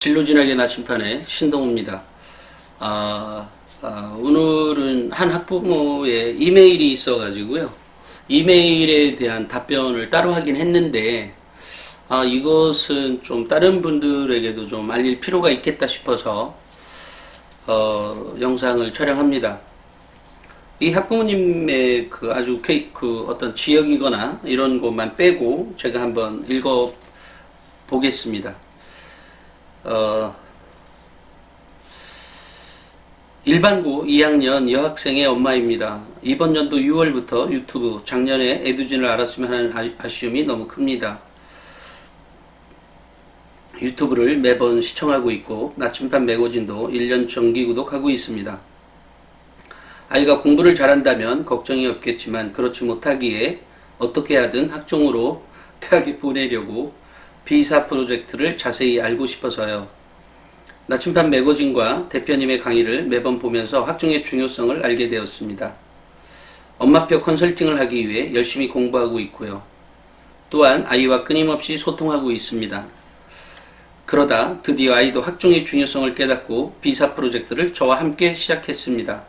진로진학의 나침판의 신동우입니다. 오늘은 한 학부모의 이메일이 있어가지고요. 이메일에 대한 답변을 따로 하긴 했는데, 이것은 좀 다른 분들에게도 좀 알릴 필요가 있겠다 싶어서, 영상을 촬영합니다. 이 학부모님의 그 아주 어떤 지역이거나 이런 것만 빼고 제가 한번 읽어 보겠습니다. 일반고 2학년 여학생의 엄마입니다. 이번 연도 6월부터 유튜브, 작년에 에듀진을 알았으면 하는 아쉬움이 너무 큽니다. 유튜브를 매번 시청하고 있고 나침반 매거진도 1년 정기 구독하고 있습니다. 아이가 공부를 잘한다면 걱정이 없겠지만 그렇지 못하기에 어떻게 하든 학종으로 대학에 보내려고 비사 프로젝트를 자세히 알고 싶어서요. 나침반 매거진과 대표님의 강의를 매번 보면서 학종의 중요성을 알게 되었습니다. 엄마표 컨설팅을 하기 위해 열심히 공부하고 있고요. 또한 아이와 끊임없이 소통하고 있습니다. 그러다 드디어 아이도 학종의 중요성을 깨닫고 비사 프로젝트를 저와 함께 시작했습니다.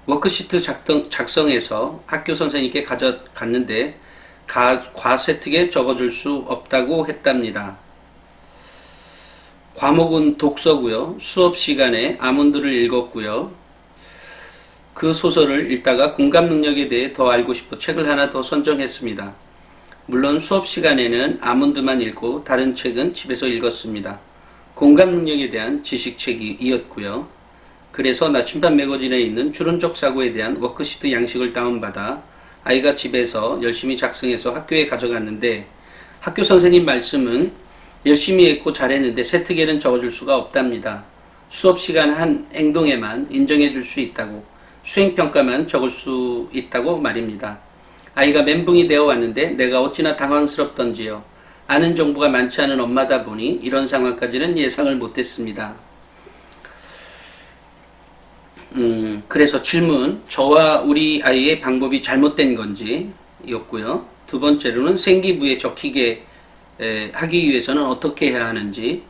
워크시트 작성해서 학교 선생님께 가져갔는데 과세특에 적어줄 수 없다고 했답니다. 과목은 독서고요. 수업 시간에 아몬드를 읽었고요. 그 소설을 읽다가 공감 능력에 대해 더 알고 싶어 책을 하나 더 선정했습니다. 물론 수업 시간에는 아몬드만 읽고 다른 책은 집에서 읽었습니다. 공감 능력에 대한 지식책이었고요. 그래서 나침반 매거진에 있는 추론적 사고에 대한 워크시트 양식을 다운받아 아이가 집에서 열심히 작성해서 학교에 가져갔는데 학교 선생님 말씀은 열심히 했고 잘했는데 세특에는 적어줄 수가 없답니다. 수업시간 한 행동에만 인정해 줄 수 있다고, 수행평가만 적을 수 있다고 말입니다. 아이가 멘붕이 되어 왔는데 내가 어찌나 당황스럽던지요. 아는 정보가 많지 않은 엄마다 보니 이런 상황까지는 예상을 못했습니다. 그래서 질문, 저와 우리 아이의 방법이 잘못된 건지 였고요. 두 번째로는 생기부에 적히게 하기 위해서는 어떻게 해야 하는지,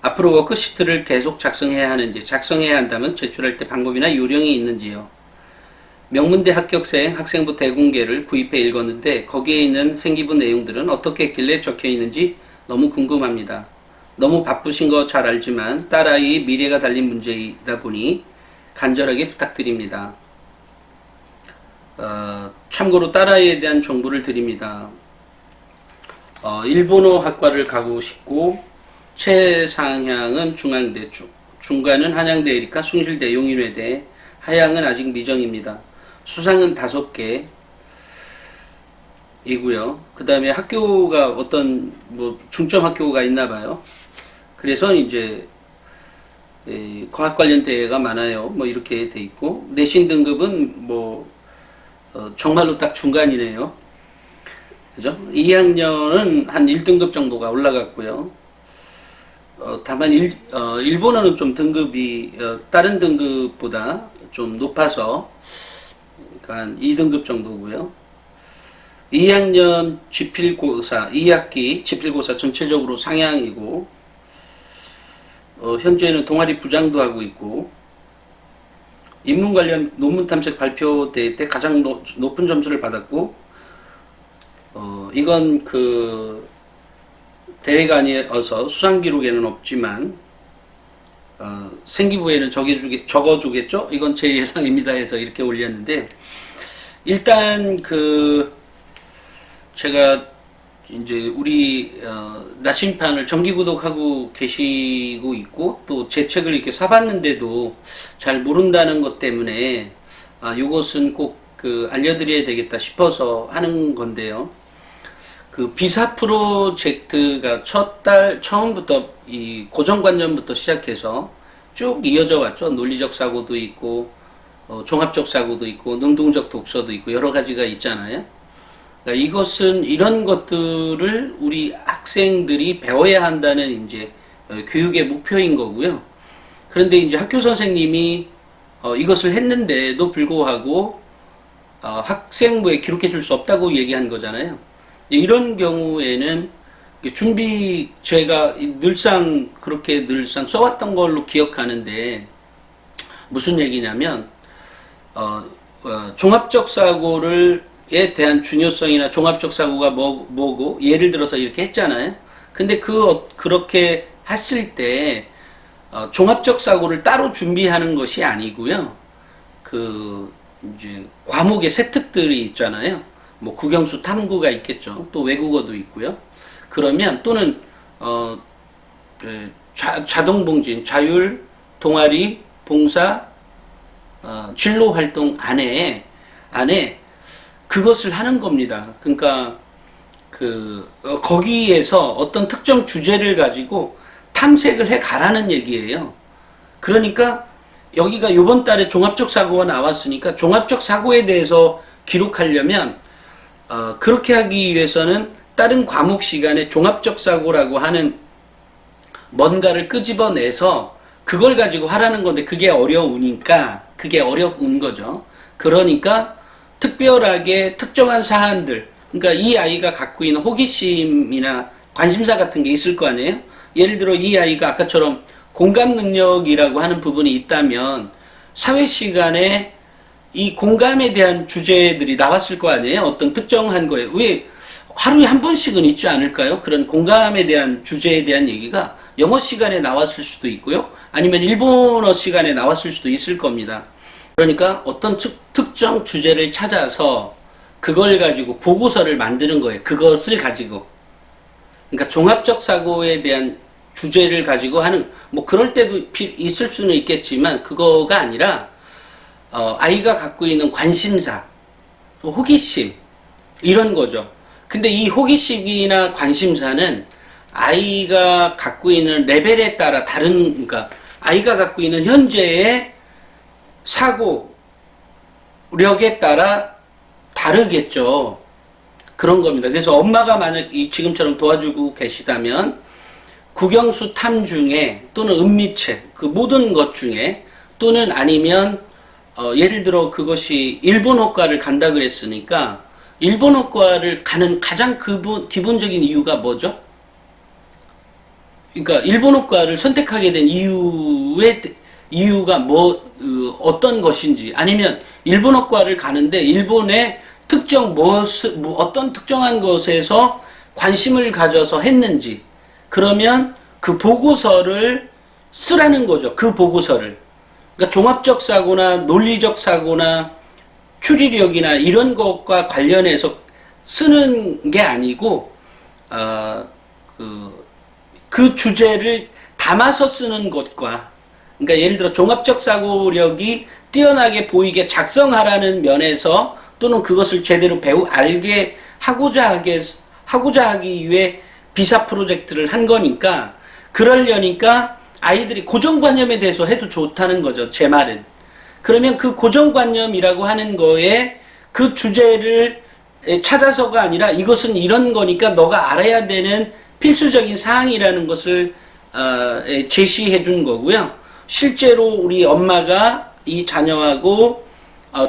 앞으로 워크시트를 계속 작성해야 하는지, 작성해야 한다면 제출할 때 방법이나 요령이 있는지요. 명문대 합격생 학생부 대공개를 구입해 읽었는데 거기에 있는 생기부 내용들은 어떻게 했길래 적혀 있는지 너무 궁금합니다. 너무 바쁘신 거 잘 알지만 딸아이의 미래가 달린 문제이다 보니 간절하게 부탁드립니다. 참고로 딸아이에 대한 정보를 드립니다. 일본어 학과를 가고 싶고 최상향은 중앙대, 중간은 한양대 에리카, 숭실대, 용인외대, 하향은 아직 미정입니다. 수상은 5개 이고요. 그 다음에 학교가 어떤 중점 학교가 있나봐요. 그래서 이제 과학 관련 대회가 많아요. 이렇게 돼 있고, 내신 등급은 정말로 딱 중간이네요. 그죠? 2학년은 한 1등급 정도가 올라갔고요. 다만 일본어는 좀 등급이 다른 등급보다 좀 높아서 한 2등급 정도고요. 2학년 지필고사, 2학기 지필고사 전체적으로 상향이고, 현재는 동아리 부장도 하고 있고, 인문 관련 논문 탐색 발표대회 때 가장 높은 점수를 받았고, 이건 대회가 아니어서 수상 기록에는 없지만, 생기부에는 적어주겠죠? 이건 제 예상입니다 해서 이렇게 올렸는데, 일단 제가 이제 우리 나침판을 정기 구독하고 계시고 있고 또 제 책을 이렇게 사봤는데도 잘 모른다는 것 때문에 이것은 꼭 알려드려야 되겠다 싶어서 하는 건데요. 비사 프로젝트가 처음부터 이 고정관념부터 시작해서 쭉 이어져 왔죠. 논리적 사고도 있고 종합적 사고도 있고 능동적 독서도 있고 여러 가지가 있잖아요. 그러니까 이것은 이런 것들을 우리 학생들이 배워야 한다는 이제 교육의 목표인 거고요. 그런데 이제 학교 선생님이 이것을 했는데도 불구하고 학생부에 기록해 줄 수 없다고 얘기한 거잖아요. 이런 경우에는 준비 제가 늘상 그렇게 늘상 써왔던 걸로 기억하는데 무슨 얘기냐면 종합적 사고에 대한 중요성이나 종합적 사고가 뭐고 예를 들어서 이렇게 했잖아요. 근데 그렇게 했을 때 종합적 사고를 따로 준비하는 것이 아니고요. 이제 과목의 세특들이 있잖아요. 뭐 국영수 탐구가 있겠죠. 또 외국어도 있고요. 그러면 또는 자동봉진, 자율, 동아리, 봉사, 진로 활동 안에 그것을 하는 겁니다. 그러니까 거기에서 어떤 특정 주제를 가지고 탐색을 해 가라는 얘기예요. 그러니까 여기가 이번 달에 종합적 사고가 나왔으니까 종합적 사고에 대해서 기록하려면 그렇게 하기 위해서는 다른 과목 시간에 종합적 사고라고 하는 뭔가를 끄집어내서 그걸 가지고 하라는 건데 그게 어려운 거죠. 그러니까 특별하게 특정한 사안들, 그러니까 이 아이가 갖고 있는 호기심이나 관심사 같은 게 있을 거 아니에요? 예를 들어 이 아이가 아까처럼 공감 능력이라고 하는 부분이 있다면 사회 시간에 이 공감에 대한 주제들이 나왔을 거 아니에요? 어떤 특정한 거에. 왜 하루에 한 번씩은 있지 않을까요? 그런 공감에 대한 주제에 대한 얘기가 영어 시간에 나왔을 수도 있고요. 아니면 일본어 시간에 나왔을 수도 있을 겁니다. 그러니까 어떤 특정 주제를 찾아서 그걸 가지고 보고서를 만드는 거예요. 그것을 가지고. 그러니까 종합적 사고에 대한 주제를 가지고 하는, 뭐 그럴 때도 있을 수는 있겠지만 그거가 아니라 아이가 갖고 있는 관심사, 호기심 이런 거죠. 근데 이 호기심이나 관심사는 아이가 갖고 있는 레벨에 따라 그러니까 아이가 갖고 있는 현재의 사고력에 따라 다르겠죠. 그런 겁니다. 그래서 엄마가 만약 지금처럼 도와주고 계시다면 국영수 탐 중에 또는 은미책 그 모든 것 중에 또는 아니면 예를 들어 그것이 일본어과를 간다 그랬으니까 일본어과를 가는 가장 기본적인 이유가 뭐죠? 그러니까 일본어과를 선택하게 된 이유가 어떤 것인지, 아니면 일본어과를 가는데 일본의 어떤 특정한 것에서 관심을 가져서 했는지, 그러면 그 보고서를 쓰라는 거죠. 그 보고서를. 그러니까 종합적 사고나 논리적 사고나 추리력이나 이런 것과 관련해서 쓰는 게 아니고 그 주제를 담아서 쓰는 것과, 그러니까 예를 들어 종합적 사고력이 뛰어나게 보이게 작성하라는 면에서 또는 그것을 제대로 알게 하고자 하기 위해 비사 프로젝트를 한 거니까, 그러려니까 아이들이 고정관념에 대해서 해도 좋다는 거죠. 제 말은. 그러면 그 고정관념이라고 하는 거에 그 주제를 찾아서가 아니라 이것은 이런 거니까 너가 알아야 되는 필수적인 사항이라는 것을 제시해 준 거고요. 실제로 우리 엄마가 이 자녀하고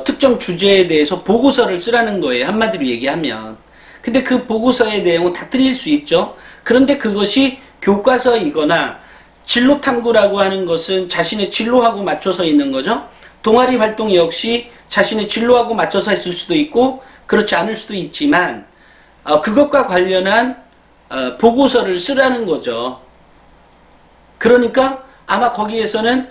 특정 주제에 대해서 보고서를 쓰라는 거예요. 한마디로 얘기하면. 근데 그 보고서의 내용은 다 틀릴 수 있죠. 그런데 그것이 교과서이거나 진로 탐구라고 하는 것은 자신의 진로하고 맞춰서 있는 거죠. 동아리 활동 역시 자신의 진로하고 맞춰서 했을 수도 있고 그렇지 않을 수도 있지만 그것과 관련한 보고서를 쓰라는 거죠. 그러니까 아마 거기에서는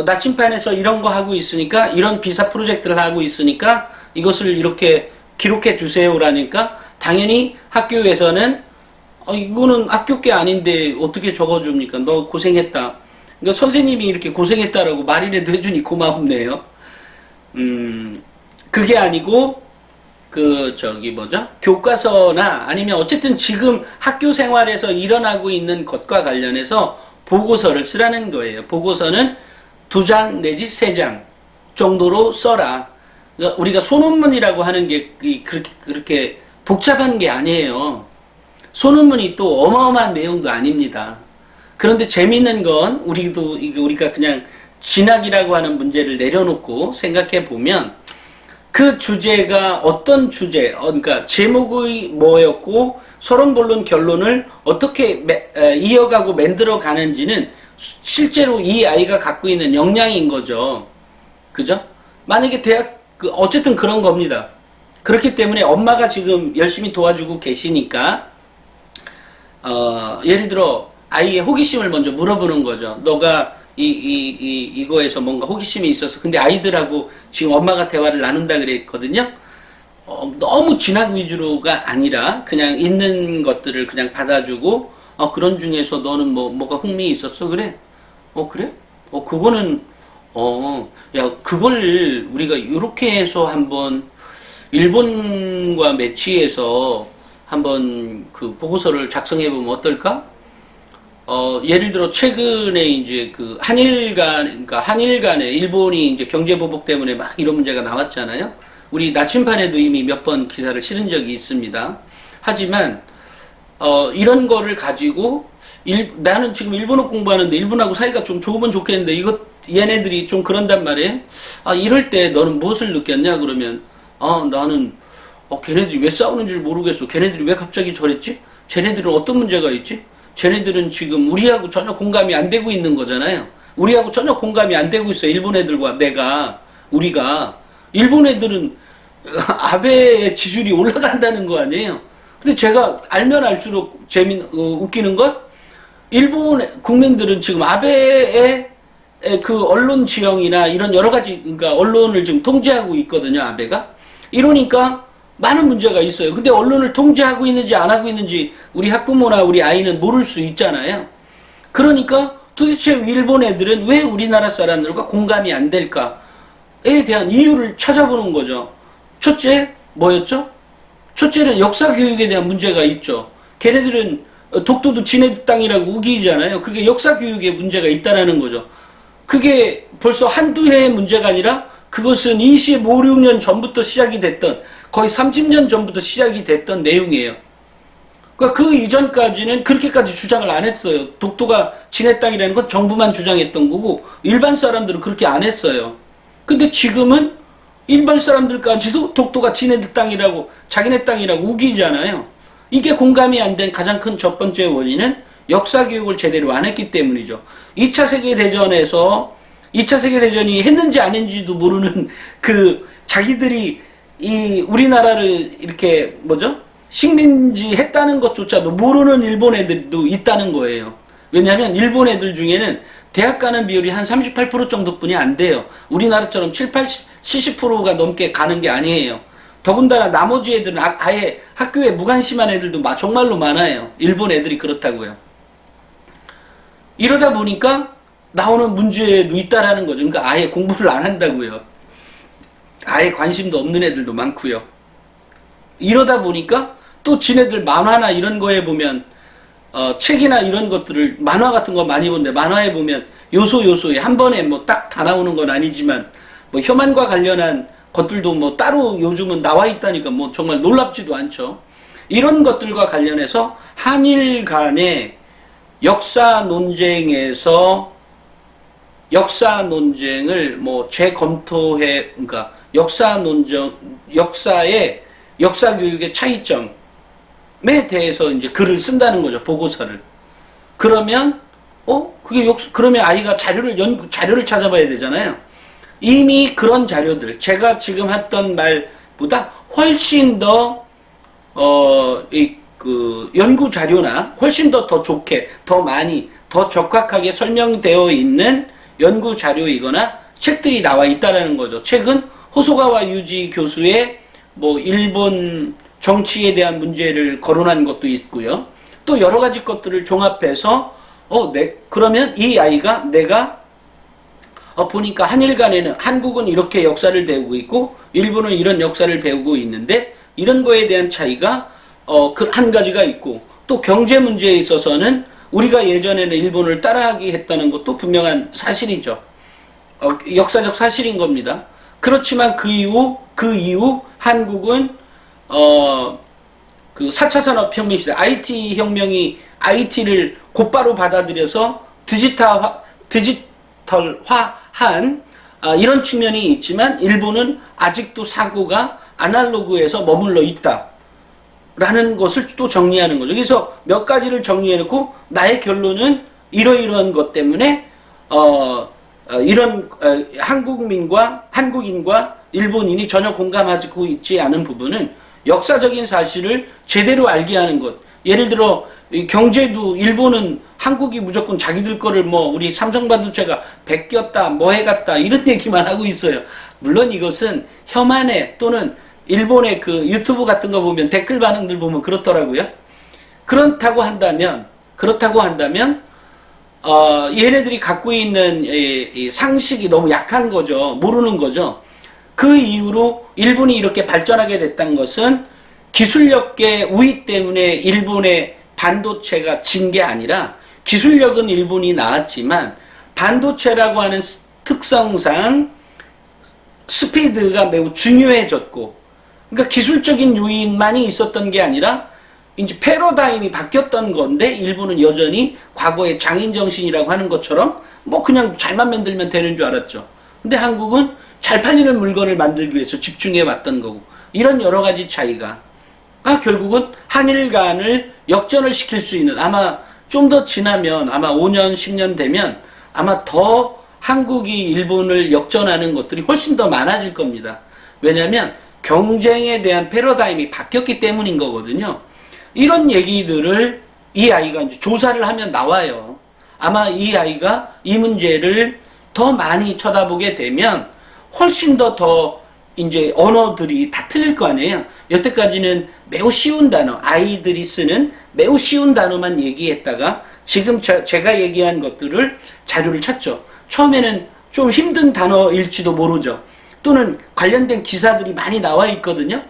나침반에서 이런 거 하고 있으니까, 이런 비사 프로젝트를 하고 있으니까 이것을 이렇게 기록해 주세요라니까 당연히 학교에서는 이거는 학교 게 아닌데 어떻게 적어줍니까? 너 고생했다. 그러니까 선생님이 이렇게 고생했다라고 말이라도 해주니 고맙네요. 그게 아니고 교과서나 아니면 어쨌든 지금 학교 생활에서 일어나고 있는 것과 관련해서 보고서를 쓰라는 거예요. 보고서는 2장 내지 3장 정도로 써라. 그러니까 우리가 소논문이라고 하는 게 그렇게 복잡한 게 아니에요. 소논문이 또 어마어마한 내용도 아닙니다. 그런데 재미있는 건 우리가 그냥 진학이라고 하는 문제를 내려놓고 생각해 보면 그 주제가 어떤 주제, 그러니까 제목이 뭐였고 서론, 본론, 결론을 어떻게 이어가고 만들어 가는지는 실제로 이 아이가 갖고 있는 역량인 거죠. 그죠? 만약에 어쨌든 그런 겁니다. 그렇기 때문에 엄마가 지금 열심히 도와주고 계시니까, 예를 들어, 아이의 호기심을 먼저 물어보는 거죠. 너가 이거에서 뭔가 호기심이 있어서, 근데 아이들하고 지금 엄마가 대화를 나눈다 그랬거든요. 너무 진학 위주로가 아니라, 그냥 있는 것들을 그냥 받아주고, 그런 중에서 너는 뭐가 흥미 있었어? 그래? 그래? 그거는, 야, 그걸 우리가 이렇게 해서 한번, 일본과 매치해서 한번 그 보고서를 작성해 보면 어떨까? 예를 들어 최근에 이제 그 그러니까 한일 간에 일본이 이제 경제 보복 때문에 막 이런 문제가 나왔잖아요. 우리 나침판에도 이미 몇 번 기사를 실은 적이 있습니다. 하지만 이런 거를 가지고 나는 지금 일본어 공부하는데 일본하고 사이가 좀 좋으면 좋겠는데 얘네들이 좀 그런단 말이에요. 이럴 때 너는 무엇을 느꼈냐? 그러면 나는 걔네들이 왜 싸우는 줄 모르겠어. 걔네들이 왜 갑자기 저랬지? 쟤네들은 어떤 문제가 있지? 쟤네들은 지금 우리하고 전혀 공감이 안 되고 있는 거잖아요. 우리하고 전혀 공감이 안 되고 있어요. 일본 애들과 우리가. 일본 애들은 아베의 지지율이 올라간다는 거 아니에요. 근데 제가 알면 알수록 웃기는 것, 일본 국민들은 지금 아베의 그 언론 지형이나 이런 여러 가지, 그러니까 언론을 지금 통제하고 있거든요, 아베가. 이러니까 많은 문제가 있어요. 근데 언론을 통제하고 있는지 안 하고 있는지 우리 학부모나 우리 아이는 모를 수 있잖아요. 그러니까 도대체 일본 애들은 왜 우리나라 사람들과 공감이 안 될까에 대한 이유를 찾아보는 거죠. 첫째, 뭐였죠? 첫째는 역사 교육에 대한 문제가 있죠. 걔네들은 독도도 지네 땅이라고 우기잖아요. 그게 역사 교육에 문제가 있다라는 거죠. 그게 벌써 한두 해의 문제가 아니라 그것은 25~26년 전부터 시작이 됐던, 거의 30년 전부터 시작이 됐던 내용이에요. 그러니까 그 이전까지는 그렇게까지 주장을 안 했어요. 독도가 지네 땅이라는 건 정부만 주장했던 거고 일반 사람들은 그렇게 안 했어요. 근데 지금은 일반 사람들까지도 독도가 지네들 땅이라고, 자기네 땅이라고 우기잖아요. 이게 공감이 안 된 가장 큰 첫 번째 원인은 역사 교육을 제대로 안 했기 때문이죠. 2차 세계대전이 했는지 안 했는지도 모르는 자기들이 우리나라를 이렇게 식민지 했다는 것조차도 모르는 일본 애들도 있다는 거예요. 왜냐하면 일본 애들 중에는 대학 가는 비율이 한 38% 정도뿐이 안 돼요. 우리나라처럼 70%가 넘게 가는 게 아니에요. 더군다나 나머지 애들은 아예 학교에 무관심한 애들도 정말로 많아요. 일본 애들이 그렇다고요. 이러다 보니까 나오는 문제도 있다라는 거죠. 그러니까 아예 공부를 안 한다고요. 아예 관심도 없는 애들도 많고요. 이러다 보니까 또 지네들 만화나 이런 거에 보면 책이나 이런 것들을, 만화 같은 거 많이 보는데 만화에 보면 요소에 한 번에 딱 다 나오는 건 아니지만 혐한과 관련한 것들도 따로 요즘은 나와 있다니까 정말 놀랍지도 않죠. 이런 것들과 관련해서 한일 간의 역사 논쟁을 재검토해, 그러니까 역사 교육의 차이점에 대해서 이제 글을 쓴다는 거죠, 보고서를. 그러면, 그러면 아이가 자료를 찾아봐야 되잖아요. 이미 그런 자료들, 제가 지금 했던 말보다 훨씬 더, 연구 자료나 훨씬 더 좋게, 더 많이, 더 적확하게 설명되어 있는 연구 자료이거나 책들이 나와 있다라는 거죠. 책은 호소가와 유지 교수의 일본 정치에 대한 문제를 거론한 것도 있고요. 또 여러 가지 것들을 종합해서 그러면 이 아이가 보니까 한일 간에는 한국은 이렇게 역사를 배우고 있고 일본은 이런 역사를 배우고 있는데 이런 거에 대한 차이가 한 가지가 있고, 또 경제 문제에 있어서는 우리가 예전에는 일본을 따라하기 했다는 것도 분명한 사실이죠. 역사적 사실인 겁니다. 그렇지만 그 이후 한국은 그 4차 산업혁명 시대, IT 혁명이 IT를 곧바로 받아들여서 디지털화한 이런 측면이 있지만 일본은 아직도 사고가 아날로그에서 머물러 있다. 라는 것을 또 정리하는 거죠. 그래서 몇 가지를 정리해놓고 나의 결론은 이러이러한 것 때문에 이런 한국인과 일본인이 전혀 공감하고 있지 않은 부분은 역사적인 사실을 제대로 알게 하는 것. 예를 들어 경제도 일본은 한국이 무조건 자기들 거를 뭐 우리 삼성반도체가 베꼈다 뭐 해갔다 이런 얘기만 하고 있어요. 물론 이것은 혐한해 또는 일본의 그 유튜브 같은 거 보면 댓글 반응들 보면 그렇더라고요. 그렇다고 한다면 얘네들이 갖고 있는 이 상식이 너무 약한 거죠. 모르는 거죠. 그 이후로 일본이 이렇게 발전하게 됐다는 것은 기술력의 우위 때문에 일본의 반도체가 진 게 아니라 기술력은 일본이 나았지만 반도체라고 하는 특성상 스피드가 매우 중요해졌고, 그러니까 기술적인 요인만이 있었던 게 아니라 이제 패러다임이 바뀌었던 건데 일본은 여전히 과거의 장인정신이라고 하는 것처럼 뭐 그냥 잘만 만들면 되는 줄 알았죠. 근데 한국은 잘 팔리는 물건을 만들기 위해서 집중해 왔던 거고, 이런 여러 가지 차이가 결국은 한일 간을 역전을 시킬 수 있는, 아마 좀 더 지나면 아마 5년 10년 되면 아마 더 한국이 일본을 역전하는 것들이 훨씬 더 많아질 겁니다. 왜냐하면 경쟁에 대한 패러다임이 바뀌었기 때문인 거거든요. 이런 얘기들을 이 아이가 이제 조사를 하면 나와요. 아마 이 아이가 이 문제를 더 많이 쳐다보게 되면 훨씬 더 이제 언어들이 다 틀릴 거 아니에요. 여태까지는 매우 쉬운 단어, 아이들이 쓰는 매우 쉬운 단어만 얘기했다가 지금 제가 얘기한 것들을 자료를 찾죠. 처음에는 좀 힘든 단어일지도 모르죠. 또는 관련된 기사들이 많이 나와 있거든요.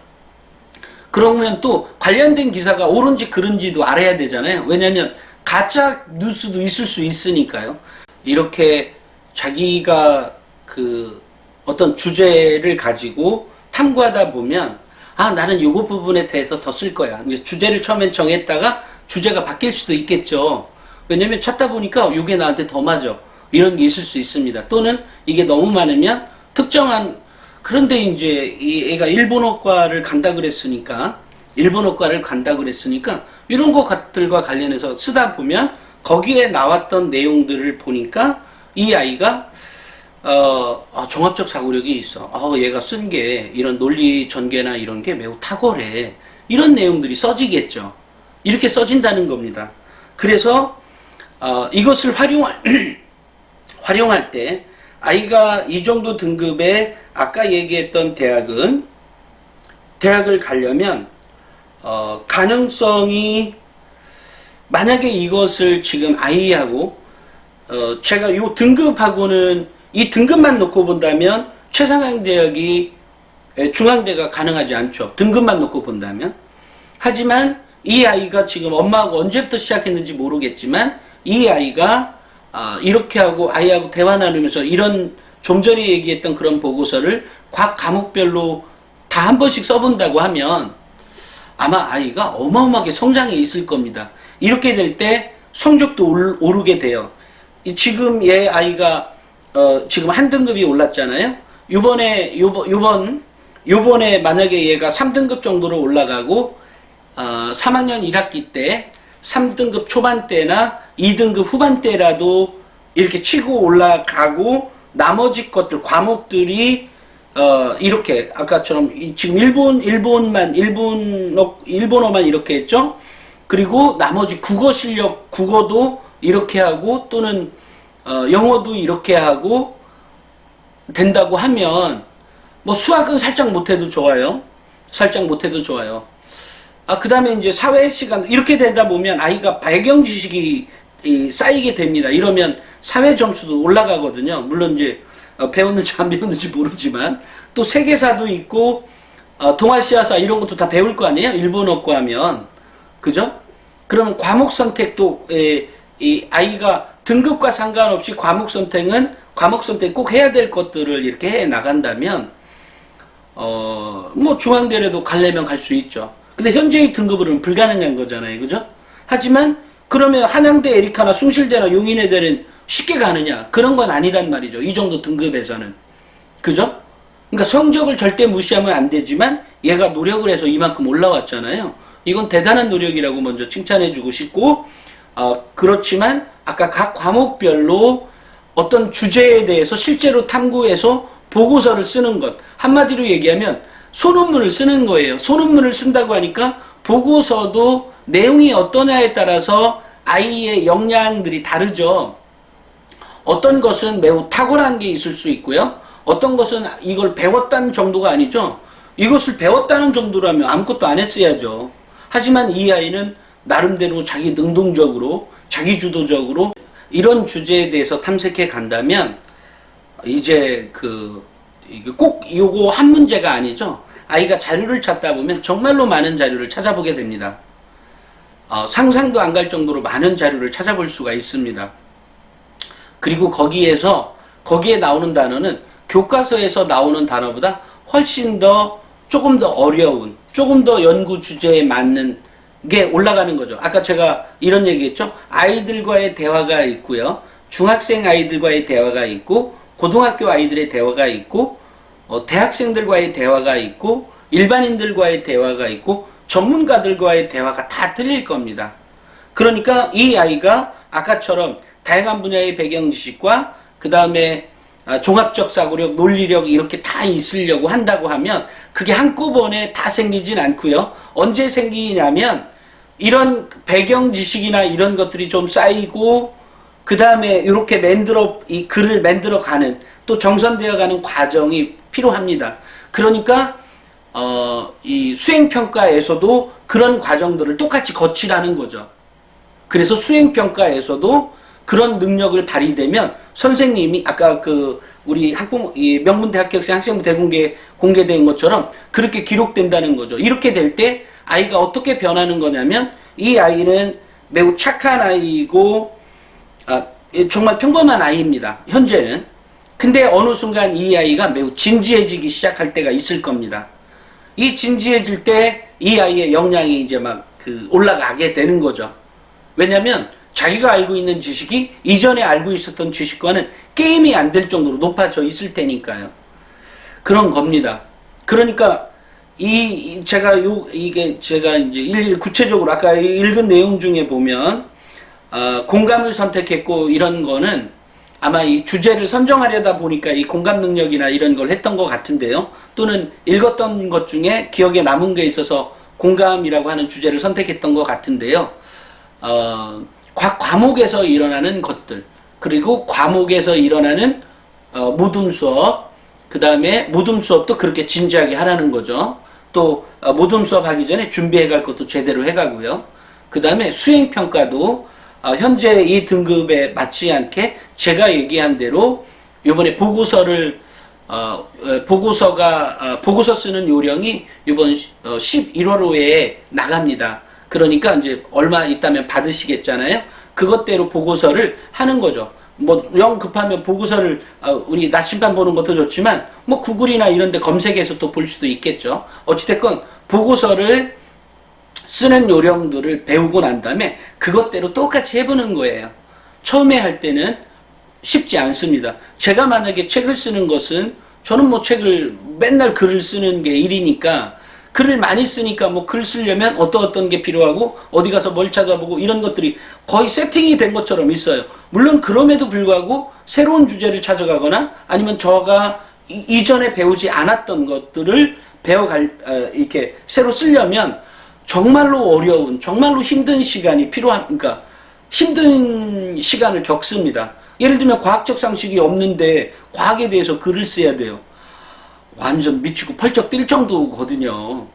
그러면 또 관련된 기사가 옳은지 그른지도 알아야 되잖아요. 왜냐하면 가짜 뉴스도 있을 수 있으니까요. 이렇게 자기가 그 어떤 주제를 가지고 탐구하다 보면 나는 요거 부분에 대해서 더 쓸 거야. 이제 주제를 처음엔 정했다가 주제가 바뀔 수도 있겠죠. 왜냐면 찾다 보니까 요게 나한테 더 맞아. 이런 게 있을 수 있습니다. 또는 이게 너무 많으면 특정한, 그런데 이제 이 애가 일본어과를 간다 그랬으니까 이런 것들과 관련해서 쓰다 보면 거기에 나왔던 내용들을 보니까 이 아이가 종합적 사고력이 있어. 얘가 쓴 게 이런 논리 전개나 이런 게 매우 탁월해. 이런 내용들이 써지겠죠. 이렇게 써진다는 겁니다. 그래서 이것을 활용할 때 아이가 이 정도 등급의 아까 얘기했던 대학을 가려면 가능성이, 만약에 이것을 지금 아이하고 제가 요 등급하고는 이 등급만 놓고 본다면 최상향 대학이 중앙대가 가능하지 않죠. 등급만 놓고 본다면. 하지만 이 아이가 지금 엄마하고 언제부터 시작했는지 모르겠지만 이 아이가 이렇게 하고 아이하고 대화 나누면서 이런 좀 전에 얘기했던 그런 보고서를 각 과목별로 다 한 번씩 써본다고 하면 아마 아이가 어마어마하게 성장해 있을 겁니다. 이렇게 될 때 성적도 오르게 돼요. 지금 얘 아이가 지금 한 등급이 올랐잖아요. 요번에 만약에 얘가 3등급 정도로 올라가고 3학년 1학기 때 3등급 초반대나 2등급 후반대라도 이렇게 치고 올라가고 나머지 것들 과목들이 이렇게 아까처럼 지금 일본어만 이렇게 했죠. 그리고 나머지 국어 실력, 국어도 이렇게 하고 또는 영어도 이렇게 하고 된다고 하면 뭐 수학은 살짝 못해도 좋아요. 그 다음에 이제 사회 시간 이렇게 되다 보면 아이가 배경 지식이 쌓이게 됩니다. 이러면 사회 점수도 올라가거든요. 물론 이제 배웠는지 안 배웠는지 모르지만 또 세계사도 있고 동아시아사 이런 것도 다 배울 거 아니에요. 일본어과 하면 그죠? 그러면 과목 선택도 이 아이가 등급과 상관없이 과목 선택 꼭 해야 될 것들을 이렇게 해 나간다면 뭐 중앙대라도 가려면 갈 수 있죠. 근데 현재의 등급으로는 불가능한 거잖아요. 그죠? 하지만 그러면 한양대 에리카나 숭실대나 용인외대는 쉽게 가느냐? 그런 건 아니란 말이죠. 이 정도 등급에서는. 그죠? 그러니까 성적을 절대 무시하면 안 되지만 얘가 노력을 해서 이만큼 올라왔잖아요. 이건 대단한 노력이라고 먼저 칭찬해주고 싶고, 그렇지만 아까 각 과목별로 어떤 주제에 대해서 실제로 탐구해서 보고서를 쓰는 것, 한마디로 얘기하면 소논문을 쓰는 거예요. 소논문을 쓴다고 하니까 보고서도 내용이 어떠냐에 따라서 아이의 역량들이 다르죠. 어떤 것은 매우 탁월한 게 있을 수 있고요. 어떤 것은 이걸 배웠다는 정도가 아니죠. 이것을 배웠다는 정도라면 아무것도 안 했어야죠. 하지만 이 아이는 나름대로 자기 능동적으로, 자기 주도적으로 이런 주제에 대해서 탐색해 간다면 이제 꼭 요거 한 문제가 아니죠. 아이가 자료를 찾다 보면 정말로 많은 자료를 찾아보게 됩니다. 상상도 안 갈 정도로 많은 자료를 찾아볼 수가 있습니다. 그리고 거기에 나오는 단어는 교과서에서 나오는 단어보다 훨씬 더 조금 더 어려운, 조금 더 연구 주제에 맞는 게 올라가는 거죠. 아까 제가 이런 얘기했죠. 아이들과의 대화가 있고요. 중학생 아이들과의 대화가 있고, 고등학교 아이들의 대화가 있고, 대학생들과의 대화가 있고, 일반인들과의 대화가 있고, 전문가들과의 대화가 다 틀릴 겁니다. 그러니까 이 아이가 아까처럼 다양한 분야의 배경 지식과 그 다음에 종합적 사고력, 논리력 이렇게 다 있으려고 한다고 하면 그게 한꺼번에 다 생기진 않고요. 언제 생기냐면 이런 배경 지식이나 이런 것들이 좀 쌓이고 그 다음에 이렇게 이 글을 만들어가는 또 정선되어가는 과정이 필요합니다. 그러니까 이 수행평가에서도 그런 과정들을 똑같이 거치라는 거죠. 그래서 수행평가에서도 그런 능력을 발휘되면 선생님이 아까 우리 명문대 합격생 학생부 대공개 공개된 것처럼 그렇게 기록된다는 거죠. 이렇게 될 때 아이가 어떻게 변하는 거냐면 이 아이는 매우 착한 아이고 정말 평범한 아이입니다. 현재는. 근데 어느 순간 이 아이가 매우 진지해지기 시작할 때가 있을 겁니다. 이 진지해질 때 이 아이의 역량이 이제 막 올라가게 되는 거죠. 왜냐면 자기가 알고 있는 지식이 이전에 알고 있었던 지식과는 게임이 안 될 정도로 높아져 있을 테니까요. 그런 겁니다. 그러니까 제가 이제 일일이 구체적으로 아까 읽은 내용 중에 보면 공감을 선택했고 이런 거는 아마 이 주제를 선정하려다 보니까 이 공감 능력이나 이런 걸 했던 것 같은데요. 또는 읽었던 것 중에 기억에 남은 게 있어서 공감이라고 하는 주제를 선택했던 것 같은데요. 각 과목에서 일어나는 것들, 그리고 과목에서 일어나는 모둠 수업, 그 다음에 모둠 수업도 그렇게 진지하게 하라는 거죠. 또 모둠 수업 하기 전에 준비해 갈 것도 제대로 해가고요. 그 다음에 수행평가도 현재 이 등급에 맞지 않게 제가 얘기한 대로 이번에 보고서 쓰는 요령이 이번 11월호에 나갑니다. 그러니까 이제 얼마 있다면 받으시겠잖아요. 그것대로 보고서를 하는 거죠. 영 급하면 보고서를 우리 나침반 보는 것도 좋지만 구글이나 이런 데 검색해서 또 볼 수도 있겠죠. 어찌됐건 보고서를 쓰는 요령들을 배우고 난 다음에 그것대로 똑같이 해보는 거예요. 처음에 할 때는 쉽지 않습니다. 제가 만약에 책을 쓰는 것은 저는 책을 맨날 글을 쓰는 게 일이니까 글을 많이 쓰니까 글 쓰려면 어떤 게 필요하고 어디 가서 뭘 찾아보고 이런 것들이 거의 세팅이 된 것처럼 있어요. 물론 그럼에도 불구하고 새로운 주제를 찾아가거나 아니면 저가 이전에 배우지 않았던 것들을 이렇게 새로 쓰려면 정말로 어려운, 정말로 힘든 시간이 그러니까 힘든 시간을 겪습니다. 예를 들면 과학적 상식이 없는데 과학에 대해서 글을 써야 돼요. 완전 미치고 펄쩍 뛸 정도거든요.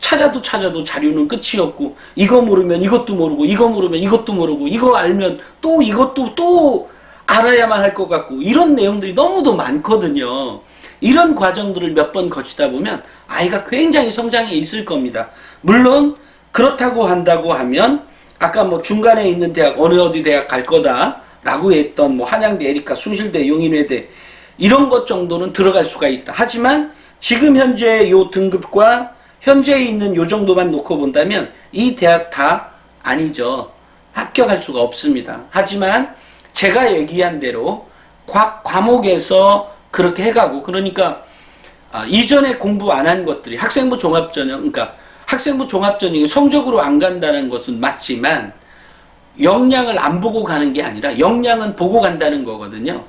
찾아도 자료는 끝이 없고 이거 모르면 이것도 모르고 이거 모르면 이것도 모르고 이거 알면 또 이것도 또 알아야만 할 것 같고 이런 내용들이 너무도 많거든요. 이런 과정들을 몇 번 거치다 보면 아이가 굉장히 성장해 있을 겁니다. 물론 그렇다고 한다고 하면 아까 중간에 있는 대학 어디 대학 갈 거다 라고 했던 한양대, 에리카, 숭실대, 용인외대 이런 것 정도는 들어갈 수가 있다. 하지만 지금 현재 요 등급과 현재 있는 요 정도만 놓고 본다면 이 대학 다 아니죠. 합격할 수가 없습니다. 하지만 제가 얘기한 대로 각 과목에서 그렇게 해가고 그러니까 이전에 공부 안 한 것들이 학생부 종합전형 그러니까 학생부 종합전형이 성적으로 안 간다는 것은 맞지만 역량을 안 보고 가는 게 아니라 역량은 보고 간다는 거거든요.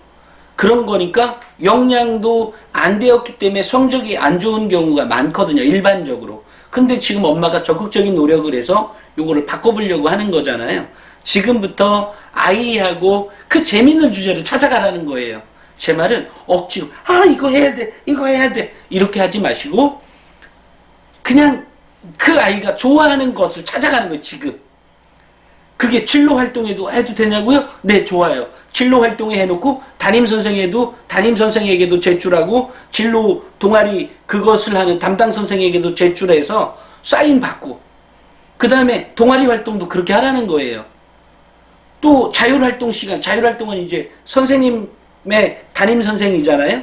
그런 거니까 역량도 안 되었기 때문에 성적이 안 좋은 경우가 많거든요. 일반적으로. 근데 지금 엄마가 적극적인 노력을 해서 요거를 바꿔보려고 하는 거잖아요. 지금부터 아이하고 그 재밌는 주제를 찾아가라는 거예요. 제 말은 억지로 이거 해야 돼 이거 해야 돼 이렇게 하지 마시고 그냥 그 아이가 좋아하는 것을 찾아가는 거예요. 지금 그게 진로 활동에도 해도 되냐고요? 네, 좋아요. 진로 활동에 해놓고 담임 선생에게도 제출하고 진로 동아리 그것을 하는 담당 선생에게도 제출해서 사인 받고 그 다음에 동아리 활동도 그렇게 하라는 거예요. 또 자율활동 시간, 자율활동은 이제 선생님의 담임 선생이잖아요.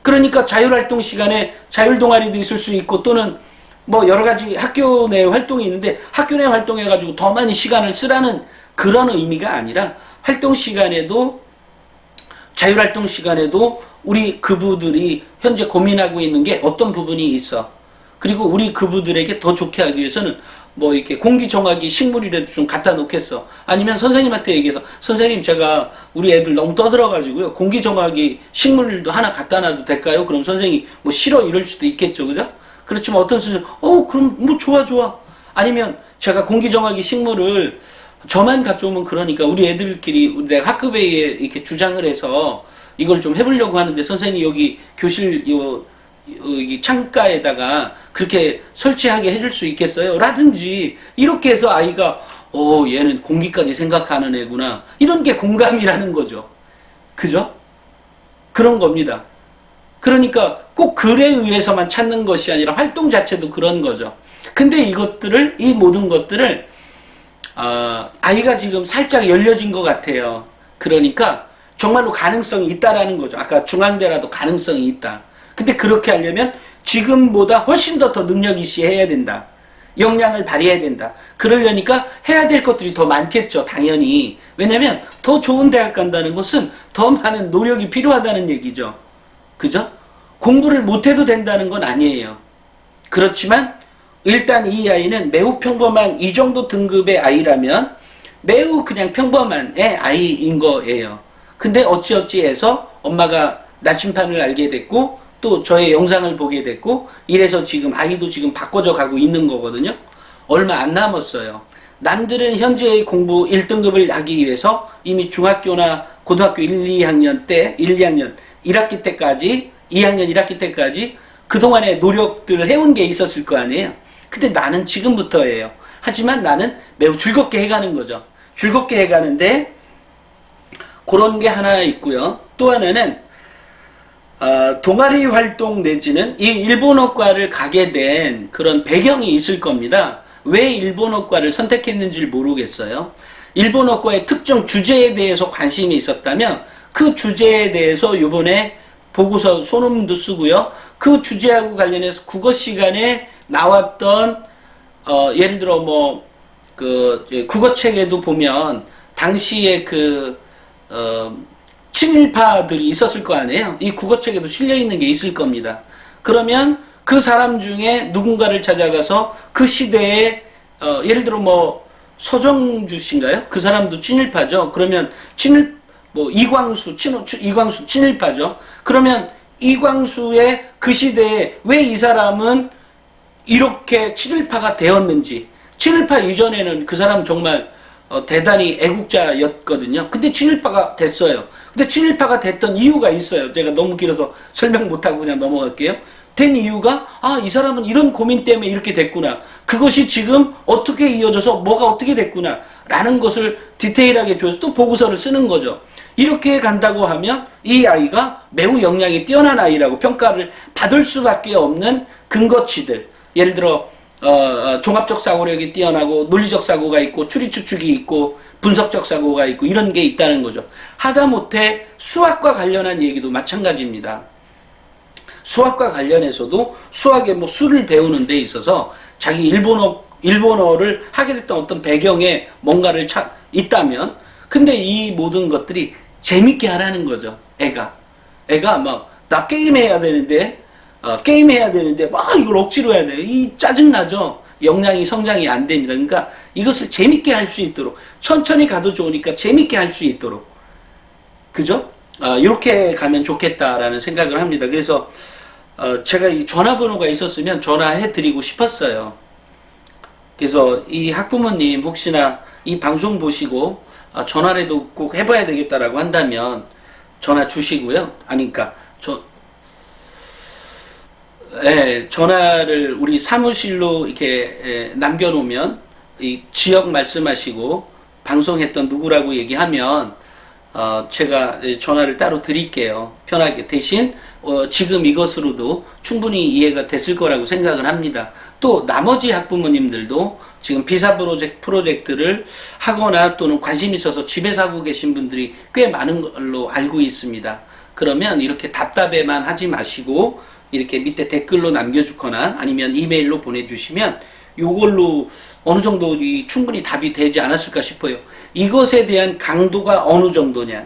그러니까 자율활동 시간에 자율동아리도 있을 수 있고 또는 뭐 여러 가지 학교 내 활동이 있는데 학교 내 활동해가지고 더 많이 시간을 쓰라는 그런 의미가 아니라 활동 시간에도 자율활동 시간에도 우리 그부들이 현재 고민하고 있는 게 어떤 부분이 있어. 그리고 우리 그부들에게 더 좋게 하기 위해서는 뭐 이렇게 공기정화기 식물이라도 좀 갖다 놓겠어. 아니면 선생님한테 얘기해서 선생님 제가 우리 애들 너무 떠들어가지고요. 공기정화기 식물도 하나 갖다 놔도 될까요? 그럼 선생님이 뭐 싫어 이럴 수도 있겠죠. 그죠? 그렇지만 어떤 선생님 그럼 뭐 좋아. 아니면 제가 공기정화기 식물을 저만 가져오면 그러니까 우리 애들끼리 내가 학급회의에 이렇게 주장을 해서 이걸 좀 해보려고 하는데 선생님 여기 교실 여기 창가에다가 그렇게 설치하게 해줄 수 있겠어요? 라든지 이렇게 해서 아이가 얘는 공기까지 생각하는 애구나 이런 게 공감이라는 거죠. 그죠? 그런 겁니다. 그러니까 꼭 글에 의해서만 찾는 것이 아니라 활동 자체도 그런 거죠. 근데 이 모든 것들을 아이가 지금 살짝 열려진 것 같아요. 그러니까 정말로 가능성이 있다라는 거죠. 아까 중앙대라도 가능성이 있다. 근데 그렇게 하려면 지금보다 훨씬 더 능력 있이해야 된다. 역량을 발휘해야 된다. 그러려니까 해야 될 것들이 더 많겠죠. 당연히. 왜냐면 더 좋은 대학 간다는 것은 더 많은 노력이 필요하다는 얘기죠. 그죠? 공부를 못해도 된다는 건 아니에요. 그렇지만 일단 이 아이는 매우 평범한 이 정도 등급의 아이라면 매우 그냥 평범한 아이인 거예요. 근데 어찌어찌 해서 엄마가 나침판을 알게 됐고 또 저의 영상을 보게 됐고 이래서 지금 아이도 지금 바꿔져 가고 있는 거거든요. 얼마 안 남았어요. 남들은 현재의 공부 1등급을 하기 위해서 이미 중학교나 고등학교 1, 2학년 때 1, 2학년 1학기 때까지 2학년 1학기 때까지 그동안의 노력들을 해온 게 있었을 거 아니에요. 근데 나는 지금부터예요. 하지만 나는 매우 즐겁게 해가는 거죠. 즐겁게 해가는데 그런 게 하나 있고요. 또 하나는 동아리 활동 내지는 이 일본어과를 가게 된 그런 배경이 있을 겁니다. 왜 일본어과를 선택했는지를 모르겠어요. 일본어과의 특정 주제에 대해서 관심이 있었다면 그 주제에 대해서 이번에 보고서 소논문도 쓰고요. 그 주제하고 관련해서 국어 시간에 나왔던 예를 들어 국어책에도 보면 당시에 친일파들이 있었을 거 아니에요. 이 국어책에도 실려 있는 게 있을 겁니다. 그러면 그 사람 중에 누군가를 찾아가서 그 시대에 예를 들어 서정주 씨인가요? 그 사람도 친일파죠. 그러면 이광수 친일파죠. 그러면 이광수의 그 시대에 왜 이 사람은 이렇게 친일파가 되었는지, 친일파 이전에는 그 사람 정말 대단히 애국자였거든요. 근데 친일파가 됐어요. 근데 친일파가 됐던 이유가 있어요. 제가 너무 길어서 설명 못하고 그냥 넘어갈게요. 된 이유가 이 사람은 이런 고민 때문에 이렇게 됐구나. 그것이 지금 어떻게 이어져서 뭐가 어떻게 됐구나 라는 것을 디테일하게 줘서 또 보고서를 쓰는 거죠. 이렇게 간다고 하면 이 아이가 매우 역량이 뛰어난 아이라고 평가를 받을 수밖에 없는 근거치들, 예를 들어 종합적 사고력이 뛰어나고 논리적 사고가 있고 추리 추측이 있고 분석적 사고가 있고 이런 게 있다는 거죠. 하다못해 수학과 관련한 얘기도 마찬가지입니다. 수학과 관련해서도 수학의 수를 배우는 데 있어서 자기 일본어를 하게 됐던 어떤 배경에 뭔가를 있다면, 근데 이 모든 것들이 재밌게 하라는 거죠. 애가 나 게임해야 되는데 이걸 억지로 해야 돼. 이 짜증나죠. 역량이 성장이 안 됩니다. 그러니까 이것을 재밌게 할 수 있도록 천천히 가도 좋으니까 재밌게 할 수 있도록 그죠? 이렇게 가면 좋겠다라는 생각을 합니다. 그래서 제가 이 전화번호가 있었으면 전화해 드리고 싶었어요. 그래서 이 학부모님 혹시나 이 방송 보시고 전화라도 꼭 해봐야 되겠다라고 한다면 전화 주시고요. 아니 그러니까 전화를 우리 사무실로 이렇게 남겨놓으면 이 지역 말씀하시고 방송했던 누구라고 얘기하면 제가 전화를 따로 드릴게요. 편하게. 대신 지금 이것으로도 충분히 이해가 됐을 거라고 생각을 합니다. 또 나머지 학부모님들도 지금 비사 프로젝트를 하거나 또는 관심 있어서 집에서 하고 계신 분들이 꽤 많은 걸로 알고 있습니다. 그러면 이렇게 답답해만 하지 마시고 이렇게 밑에 댓글로 남겨주거나 아니면 이메일로 보내주시면 요걸로 어느 정도 충분히 답이 되지 않았을까 싶어요. 이것에 대한 강도가 어느 정도냐,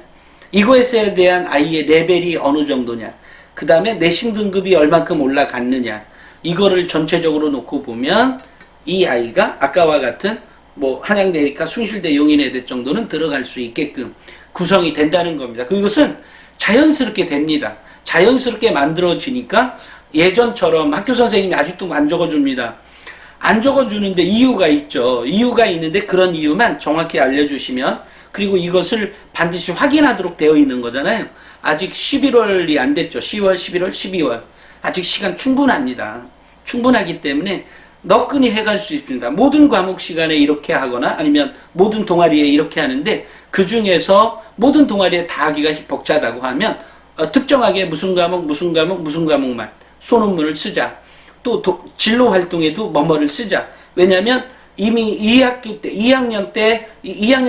이것에 대한 아이의 레벨이 어느 정도냐, 그 다음에 내신 등급이 얼만큼 올라갔느냐, 이거를 전체적으로 놓고 보면 이 아이가 아까와 같은 뭐 한양대니까 숭실대 용인외대 정도는 들어갈 수 있게끔 구성이 된다는 겁니다. 그것은 자연스럽게 됩니다. 자연스럽게 만들어지니까 예전처럼 학교 선생님이 아직도 안 적어줍니다. 안 적어주는데 이유가 있죠. 이유가 있는데 그런 이유만 정확히 알려주시면, 그리고 이것을 반드시 확인하도록 되어 있는 거잖아요. 아직 11월이 안 됐죠. 10월, 11월, 12월. 아직 시간 충분합니다. 충분하기 때문에 너끈히 해갈 수 있습니다. 모든 과목 시간에 이렇게 하거나 아니면 모든 동아리에 이렇게 하는데 그 중에서 모든 동아리에 다 하기가 벅차다고 하면 특정하게 무슨 과목만 소논문을 쓰자. 또 진로 활동에도 뭐뭐를 쓰자. 왜냐하면 이미 2학년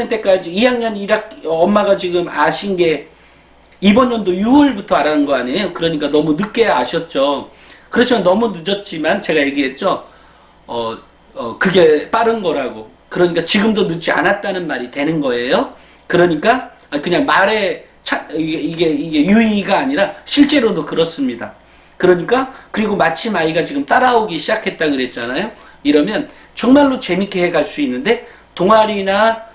때까지 2학년 1학기 엄마가 지금 아신 게 이번 연도 6월부터 알아는 거 아니에요. 그러니까 너무 늦게 아셨죠. 그렇지만 너무 늦었지만 제가 얘기했죠. 그게 빠른 거라고. 그러니까 지금도 늦지 않았다는 말이 되는 거예요. 그러니까 그냥 말에 이게 유의가 아니라 실제로도 그렇습니다. 그러니까 그리고 마침 아이가 지금 따라오기 시작했다 그랬잖아요. 이러면 정말로 재밌게 해갈 수 있는데 그러니까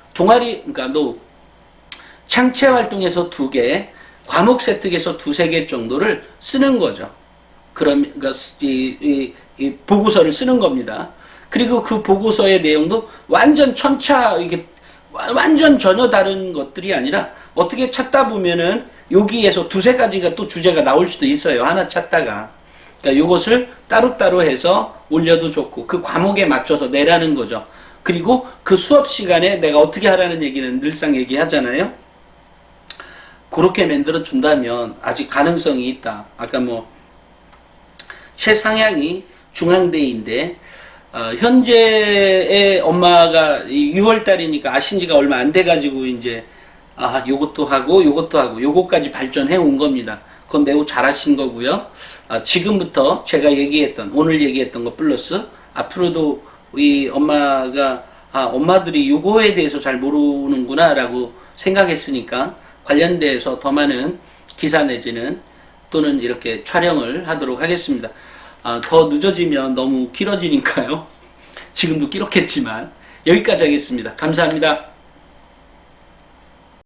창체 활동에서 2개, 과목 세특에서 2-3개 정도를 쓰는 거죠. 그러니까 이 보고서를 쓰는 겁니다. 그리고 그 보고서의 내용도 완전 이게 완전 전혀 다른 것들이 아니라 어떻게 찾다 보면은 여기에서 2-3가지가 또 주제가 나올 수도 있어요. 하나 찾다가. 그러니까 요것을 따로따로 해서 올려도 좋고 그 과목에 맞춰서 내라는 거죠. 그리고 그 수업 시간에 내가 어떻게 하라는 얘기는 늘상 얘기하잖아요. 그렇게 만들어 준다면 아직 가능성이 있다. 아까 최상향이 중앙대인데 현재의 엄마가 6월달이니까 아신 지가 얼마 안 돼가지고 이제 요것도 하고 요것까지 발전해 온 겁니다. 그건 매우 잘하신 거고요. 지금부터 제가 오늘 얘기했던 거 플러스 앞으로도 이 엄마들이 요거에 대해서 잘 모르는구나 라고 생각했으니까 관련돼서 더 많은 기사 내지는 또는 이렇게 촬영을 하도록 하겠습니다. 더 늦어지면 너무 길어지니까요. 지금도 길었겠지만 여기까지 하겠습니다. 감사합니다.